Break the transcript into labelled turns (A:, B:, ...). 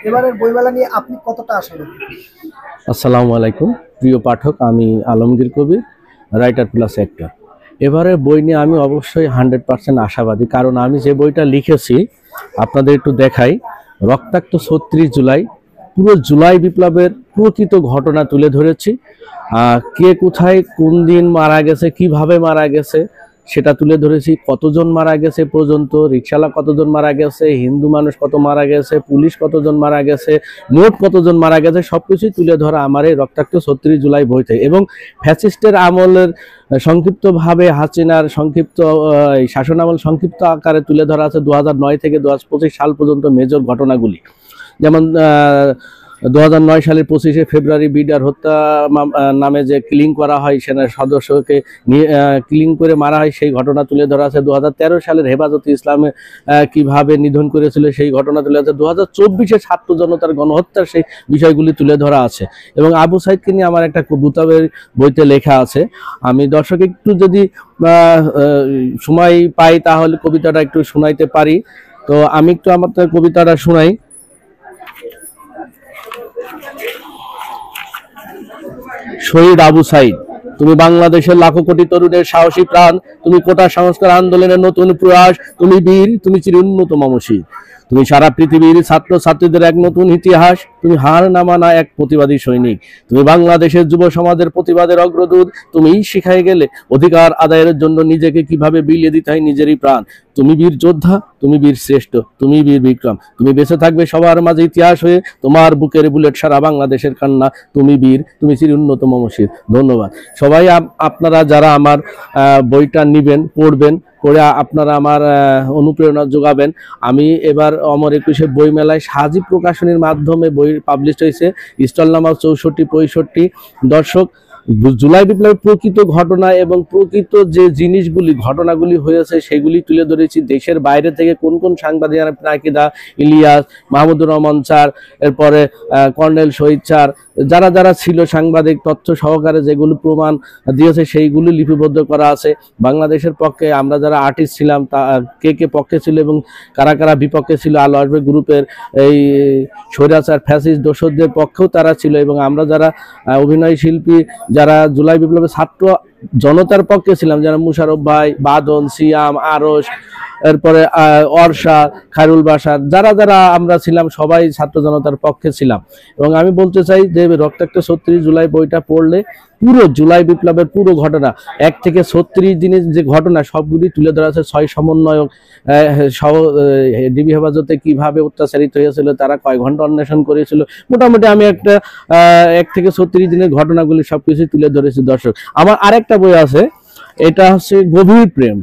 A: এবারের বইমেলা নিয়ে আপনি কতটা আশাবাদী?
B: আসসালামু আলাইকুম প্রিয় পাঠক, আমি আলমগীর কবির, রাইটার প্লাস অ্যাক্টর। এবারে বই নিয়ে আমি অবশ্যই 100% আশাবাদী, কারণ আমি যে বইটা লিখেছি আপনাদের একটু দেখাই। রক্তাক্ত ৩৬ জুলাই, পুরো জুলাই বিপ্লবের প্রকৃত ঘটনা তুলে ধরেছি। কে কোথায় কোন দিন মারা গেছে, কিভাবে মারা গেছে সেটা তুলে ধরেছি। কতজন মারা গেছে পর্যন্ত, রিকশালা কতজন মারা গেছে, হিন্দু মানুষ কত মারা গেছে, পুলিশ কতজন মারা গেছে, মোট কতজন মারা গেছে, সবকিছুই তুলে ধরা আমার এই রক্তাক্ত ৩৬ জুলাই বইতে। এবং ফ্যাসিস্টের আমলের সংক্ষিপ্তভাবে, হাসিনার সংক্ষিপ্ত শাসনামল সংক্ষিপ্ত আকারে তুলে ধরা আছে 2009 থেকে 2025 সাল পর্যন্ত মেজর ঘটনাগুলি। যেমন 2009 সালের 25শে ফেব্রুয়ারি বিডার হত্যা নামে যে কিলিং করা হয়, সেনার সদস্যকে কিলিং করে মারা হয়, সেই ঘটনা তুলে ধরা আছে। 2013 সালের হেফাজতে ইসলামে কিভাবে নিধন করেছিল সেই ঘটনা তুলে আছে। 2024-এ ছাত্র জনতার গণহত্যার সেই বিষয়গুলি তুলে ধরা আছে। এবং আবু সাইদকে নিয়ে আমার একটা কবিতার বইতে লেখা আছে। আমি দর্শক একটু যদি সময় পাই তাহলে কবিতাটা একটু শোনাইতে পারি। তো আমি একটু আমার কবিতাটা শোনাই। শহীদ আবু সাইদ, তুমি বাংলাদেশের লাখো কোটি তরুণের সাহসী প্রাণ, তুমি কোটা সংস্কার আন্দোলনের নতুন প্রয়াস, তুমি বীর, তুমি চিরুন্নত মমশীর, তুমি সারা পৃথিবীর ছাত্র ছাত্রীদের এক নতুন ইতিহাস, তুমি হার না মানা এক প্রতিবাদী সৈনিক, তুমি বাংলাদেশের যুব সমাজের প্রতিবাদের অগ্রদূত, তুমিই শিখাই গেলে অধিকার আদায়ের জন্য নিজেকে কিভাবে বিলিয়ে দিতে হয় নিজেরই প্রাণ। তুমি বীর যোদ্ধা, তুমি বীর শ্রেষ্ঠ, তুমি বীর বিক্রম, তুমি বেঁচে থাকবে সবার মাঝে ইতিহাস হয়ে, তোমার বুকের বুলেট সারা বাংলাদেশের কান্না, তুমি বীর, তুমি চিরুন্নত মমশীর। ধন্যবাদ সবাই। আপনারা যারা আমার বইটা নিবেন, পড়বেন, পড়ে আপনারা আমার অনুপ্রেরণা যোগাবেন। আমি এবার অমর ২১ বই মেলায় সাজি প্রকাশনীর মাধ্যমে বই পাবলিশ হয়েছে, স্টল নাম্বার ৬৪-৬৫। দর্শক, জুলাই বিপ্লবের প্রকৃত ঘটনা এবং প্রকৃত যে জিনিসগুলি ঘটনাগুলি হয়েছে সেগুলি তুলে ধরেছি। দেশের বাইরে থেকে কোন কোন সাংবাদিক, নাকিদা, ইলিয়াস, মাহমুদুর রহমান স্যার, এরপরে কর্নেল শহীদ স্যার, যারা যারা ছিল সাংবাদিক, তথ্য সহকারে যেগুলো প্রমাণ দিয়েছে সেইগুলি লিপিবদ্ধ করা আছে। বাংলাদেশের পক্ষে আমরা যারা আর্টিস্ট ছিলাম তা কে কে পক্ষে ছিল এবং কারা কারা বিপক্ষে ছিল, আলো আসবে গ্রুপের এই স্বৈরাচার ফ্যাসিস্ট দোসরদের পক্ষেও তারা ছিল। এবং আমরা যারা অভিনয় শিল্পী, যারা জুলাই বিপ্লবের ছাত্র জনতার পক্ষে ছিলাম, যারা মুশারফ ভাই, বাদন, সিয়াম, আরশ, এরপরে অর্ষা, খায়রুল বাসার, যারা যারা আমরা ছিলাম সবাই ছাত্র জনতার পক্ষে ছিলাম। এবং আমি বলতে চাই যে রক্তাক্ত ৩৬ জুলাই বইটা পড়লে পুরো জুলাই বিপ্লবের পুরো ঘটনা 1 থেকে 36 দিনের যে ঘটনা সবগুলি তুলে ধরা আছে। 6 সমন্বয়ক সহ ডিবি হেফাজতে কিভাবে অত্যাচারিত হয়েছিল, তারা কয় ঘন্টা অন্বেষণ করেছিল, মোটামুটি আমি একটা 1 থেকে 36 দিনের ঘটনাগুলি সবকিছু তুলে ধরেছি। দর্শক, আমার আরেকটা বই আছে, এটা হচ্ছে গভীর প্রেম।